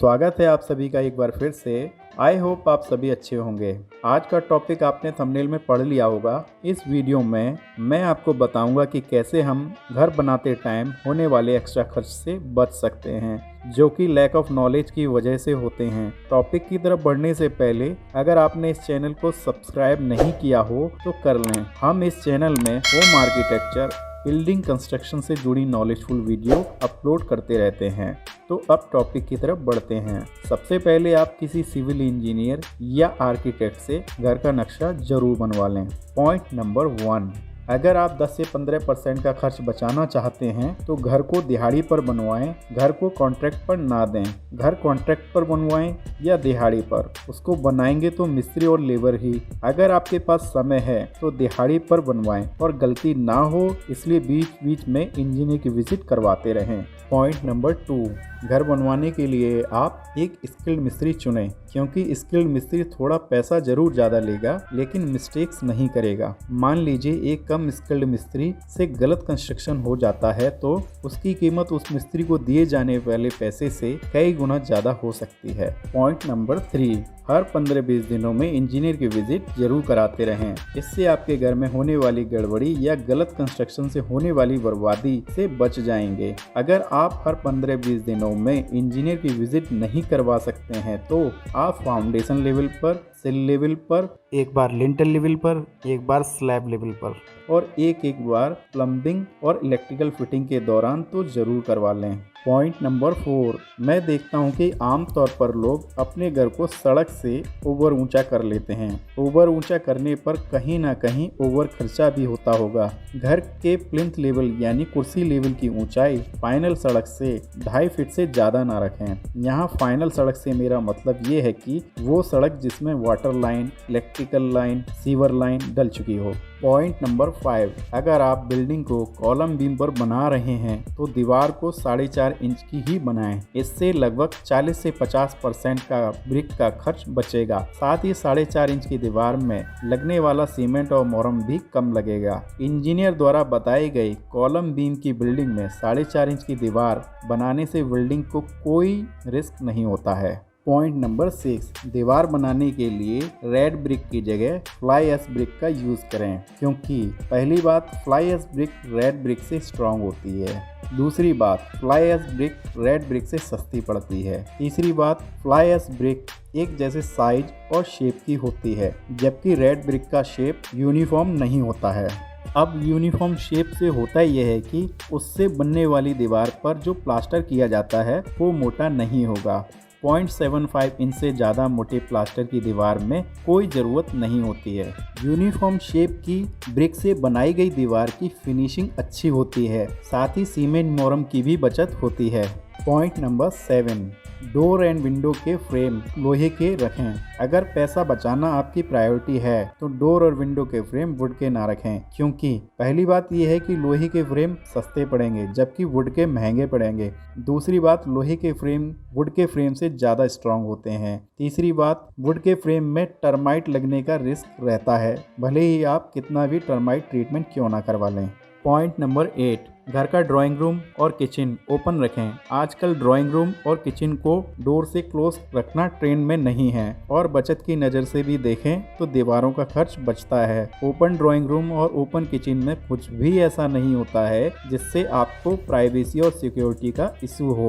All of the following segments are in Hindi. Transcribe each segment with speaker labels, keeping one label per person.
Speaker 1: स्वागत है आप सभी का एक बार फिर से। आई होप आप सभी अच्छे होंगे। आज का टॉपिक आपने थंबनेल में पढ़ लिया होगा। इस वीडियो में मैं आपको बताऊंगा कि कैसे हम घर बनाते टाइम होने वाले एक्स्ट्रा खर्च से बच सकते हैं, जो कि लैक ऑफ नॉलेज की वजह से होते हैं। टॉपिक की तरफ बढ़ने से पहले अगर आपने इस चैनल को सब्सक्राइब नहीं किया हो तो कर लें। हम इस चैनल में होम आर्किटेक्चर, बिल्डिंग कंस्ट्रक्शन से जुड़ी नॉलेजफुल वीडियो अपलोड करते रहते हैं। तो अब टॉपिक की तरफ बढ़ते हैं। सबसे पहले आप किसी सिविल इंजीनियर या आर्किटेक्ट से घर का नक्शा जरूर बनवा लें। पॉइंट नंबर 1, अगर आप 10 से 15% का खर्च बचाना चाहते हैं तो घर को दिहाड़ी पर बनवाएं, घर को कॉन्ट्रैक्ट पर ना दें। घर कॉन्ट्रैक्ट पर बनवाएं या दिहाड़ी पर, उसको बनाएंगे तो मिस्त्री और लेबर ही। अगर आपके पास समय है तो दिहाड़ी पर बनवाएं और गलती ना हो इसलिए बीच बीच में इंजीनियर की विजिट करवाते रहें। पॉइंट नंबर 2, घर बनवाने के लिए आप एक स्किल्ड मिस्त्री चुनें, क्योंकि स्किल्ड मिस्त्री थोड़ा पैसा जरूर ज़्यादा लेगा लेकिन मिस्टेक्स नहीं करेगा। मान लीजिए एक कम स्किल्ड मिस्त्री से गलत कंस्ट्रक्शन हो जाता है तो उसकी कीमत उस मिस्त्री को दिए जाने वाले पैसे से कई गुना ज़्यादा हो सकती है। पॉइंट नंबर 3, हर 15-20 दिनों में इंजीनियर की विजिट जरूर कराते रहें। इससे आपके घर में होने वाली गड़बड़ी या गलत कंस्ट्रक्शन से होने वाली बर्बादी से बच जाएंगे। अगर आप हर 15-20 दिनों में इंजीनियर की विजिट नहीं करवा सकते हैं तो आप फाउंडेशन लेवल पर, सिल लेवल पर, एक बार लिंटल लेवल पर, एक बार स्लैब लेवल पर और एक बार प्लम्बिंग और इलेक्ट्रिकल फिटिंग के दौरान तो जरूर करवा लें। पॉइंट नंबर 4, मैं देखता हूं कि आमतौर पर लोग अपने घर को सड़क से ओवर ऊंचा कर लेते हैं। ओवर ऊंचा करने पर कहीं ना कहीं ओवर खर्चा भी होता होगा। घर के प्लिंथ लेवल यानी कुर्सी लेवल की ऊंचाई फाइनल सड़क से 2.5 फीट से ज़्यादा ना रखें। यहाँ फाइनल सड़क से मेरा मतलब ये है कि वो सड़क जिसमें water line, electrical line, sewer line डल चुकी हो। पॉइंट नंबर 5, अगर आप बिल्डिंग को कॉलम बीम पर बना रहे हैं तो दीवार को 4.5 इंच की ही बनाएं। इससे लगभग 40 से 50% का ब्रिक का खर्च बचेगा। साथ ही 4.5 इंच की दीवार में लगने वाला सीमेंट और मोरम भी कम लगेगा। इंजीनियर द्वारा बताई गई कॉलम बीम की बिल्डिंग में 4.5 इंच की दीवार बनाने से बिल्डिंग को कोई रिस्क नहीं होता है। पॉइंट नंबर 6, दीवार बनाने के लिए रेड ब्रिक की जगह फ्लाई एश ब्रिक का यूज़ करें, क्योंकि पहली बात fly ash brick red brick से स्ट्रांग होती है। दूसरी बात, fly ash brick red brick से सस्ती पड़ती है। तीसरी बात, फ्लाई एश ब्रिक एक जैसे साइज और शेप की होती है, जबकि रेड ब्रिक का शेप यूनिफॉर्म नहीं होता है। अब यूनिफॉर्म शेप से होता यह है कि उससे बनने वाली दीवार पर जो प्लास्टर किया जाता है वो मोटा नहीं होगा। 0.75 इंच से ज़्यादा मोटे प्लास्टर की दीवार में कोई ज़रूरत नहीं होती है। यूनिफॉर्म शेप की ब्रिक से बनाई गई दीवार की फिनिशिंग अच्छी होती है, साथ ही सीमेंट मोरम की भी बचत होती है। Point number 7, door and window के फ्रेम लोहे के रखें। अगर पैसा बचाना आपकी प्रायोरिटी है तो डोर और विंडो के फ्रेम वुड के ना रखें, क्योंकि पहली बात यह है कि लोहे के फ्रेम सस्ते पड़ेंगे जबकि वुड के महंगे पड़ेंगे। दूसरी बात, लोहे के फ्रेम वुड के फ्रेम से ज़्यादा स्ट्रांग होते हैं। तीसरी बात, वुड के फ्रेम में टर्माइट लगने का रिस्क रहता है, भले ही आप कितना भी टर्माइट ट्रीटमेंट क्यों ना करवा लें। पॉइंट नंबर 8, घर का ड्राइंग रूम और किचन ओपन रखें। आजकल ड्राइंग रूम और किचन को डोर से क्लोज रखना ट्रेंड में नहीं है और बचत की नज़र से भी देखें तो दीवारों का खर्च बचता है। ओपन ड्राइंग रूम और ओपन किचन में कुछ भी ऐसा नहीं होता है जिससे आपको प्राइवेसी और सिक्योरिटी का इशू हो।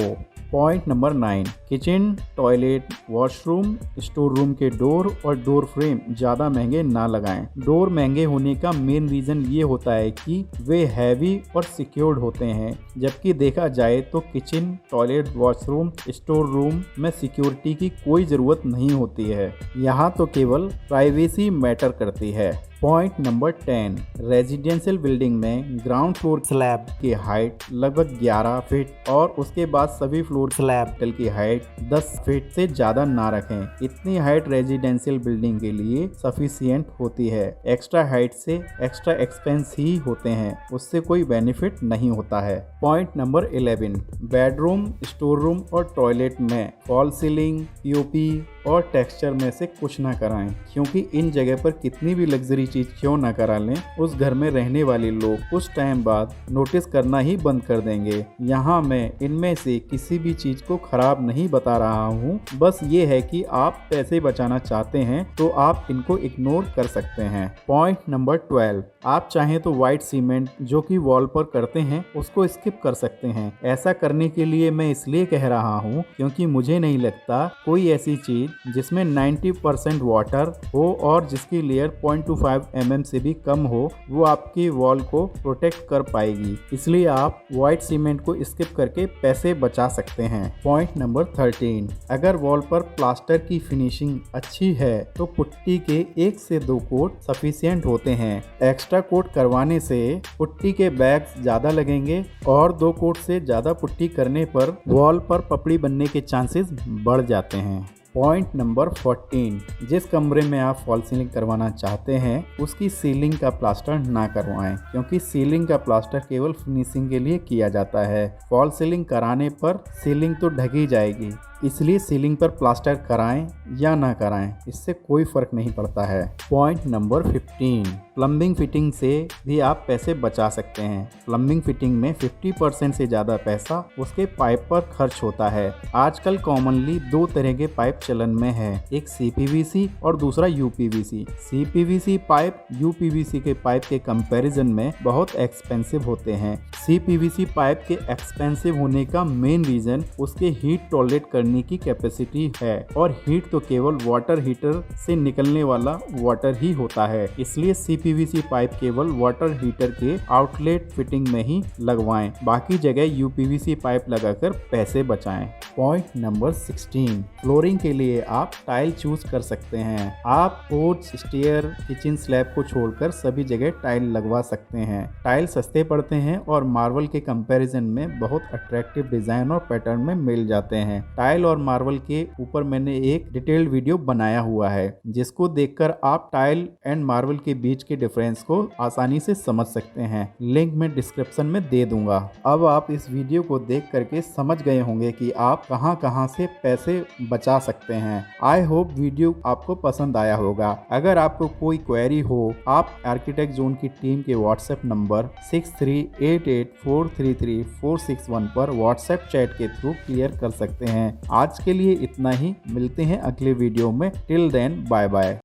Speaker 1: Point number 9, kitchen, toilet, washroom, store room के डोर और डोर फ्रेम ज़्यादा महंगे ना लगाएं। डोर महंगे होने का मेन रीज़न ये होता है कि वे हैवी और सिक्योर्ड होते हैं, जबकि देखा जाए तो kitchen, toilet, washroom, store room में सिक्योरिटी की कोई ज़रूरत नहीं होती है। यहाँ तो केवल प्राइवेसी मैटर करती है। पॉइंट नंबर 10, रेजिडेंशियल बिल्डिंग में ग्राउंड फ्लोर स्लैब की हाइट लगभग 11 फीट और उसके बाद सभी फ्लोर स्लैब की हाइट 10 फीट से ज़्यादा ना रखें। इतनी हाइट रेजिडेंशियल बिल्डिंग के लिए सफिशिएंट होती है। एक्स्ट्रा हाइट से एक्स्ट्रा एक्सपेंस ही होते हैं, उससे कोई बेनिफिट नहीं होता है। Point number 11, bedroom, store room और टॉयलेट में फॉल सीलिंग, पीओपी और टेक्सचर में से कुछ ना कराएं, क्योंकि इन जगह पर कितनी भी लग्जरी चीज क्यों ना करा लें, उस घर में रहने वाले लोग कुछ टाइम बाद नोटिस करना ही बंद कर देंगे। यहाँ मैं इनमें से किसी भी चीज को खराब नहीं बता रहा हूँ, बस ये है कि आप पैसे बचाना चाहते हैं तो आप इनको इग्नोर कर सकते हैं। पॉइंट नंबर 12, आप चाहें तो व्हाइट सीमेंट जो कि वॉल पर करते हैं उसको स्किप कर सकते हैं। ऐसा करने के लिए मैं इसलिए कह रहा हूँ क्योंकि मुझे नहीं लगता कोई ऐसी चीज जिसमें 90% वाटर हो और जिसकी लेयर 0.25 mm से भी कम हो वो आपकी वॉल को प्रोटेक्ट कर पाएगी। इसलिए आप व्हाइट सीमेंट को स्किप करके पैसे बचा सकते हैं। पॉइंट नंबर 13, अगर वॉल पर प्लास्टर की फिनिशिंग अच्छी है तो पुट्टी के 1 से 2 कोट सफिशिएंट होते हैं। एक्स्ट्रा कोट करवाने से पुट्टी के बैग्स ज्यादा लगेंगे और 2 कोट से ज्यादा पुट्टी करने पर वॉल पर पपड़ी बनने के चांसेस बढ़ जाते हैं। पॉइंट नंबर 14, जिस कमरे में आप फॉल सीलिंग करवाना चाहते हैं उसकी सीलिंग का प्लास्टर ना करवाएं, क्योंकि सीलिंग का प्लास्टर केवल फिनिशिंग के लिए किया जाता है। फॉल सीलिंग कराने पर सीलिंग तो ढकी जाएगी, इसलिए सीलिंग पर प्लास्टर कराएं या ना कराएं इससे कोई फर्क नहीं पड़ता है। पॉइंट नंबर 15, प्लम्बिंग फिटिंग से भी आप पैसे बचा सकते हैं। प्लम्बिंग फिटिंग में 50% से ज़्यादा पैसा उसके पाइप पर खर्च होता है। आजकल कॉमनली 2 तरह के पाइप चलन में है, एक CPVC और दूसरा UPVC। CPVC पाइप UPVC के पाइप के कंपैरिजन में बहुत एक्सपेंसिव होते हैं। CPVC पाइप के एक्सपेंसिव होने का मेन रीजन उसके हीट टॉलरेट करने की कैपेसिटी है, और हीट तो केवल वाटर हीटर से निकलने वाला वाटर ही होता है। इसलिए CPVC पाइप केवल वाटर हीटर के आउटलेट फिटिंग में ही लगवाएं, बाकी जगह UPVC पाइप लगाकर पैसे बचाएं। पॉइंट नंबर 16, फ्लोरिंग के लिए आप टाइल चूज कर सकते हैं। आप पोर्च, स्टेयर, किचन स्लैब को छोड़कर सभी जगह टाइल लगवा सकते हैं। टाइल सस्ते पड़ते हैं और मार्बल के कंपैरिजन में बहुत अट्रैक्टिव डिजाइन और पैटर्न में मिल जाते हैं। टाइल और मार्बल के ऊपर मैंने एक डिटेल्ड वीडियो बनाया हुआ है, जिसको देखकर आप टाइल एंड मार्बल के बीच के डिफरेंस को आसानी से समझ सकते हैं। लिंक मैं डिस्क्रिप्शन में दे दूंगा। अब आप इस वीडियो को देख करके समझ गए होंगे कि आप कहां से पैसे बचा सकते हैं। आई होप वीडियो आपको पसंद आया होगा। अगर आपको कोई क्वेरी हो, आप आर्किटेक्ट जोन की टीम के व्हाट्सएप नंबर 6388433461 पर व्हाट्सएप चैट के थ्रू क्लियर कर सकते हैं। आज के लिए इतना ही, मिलते हैं अगले वीडियो में। Till then bye bye.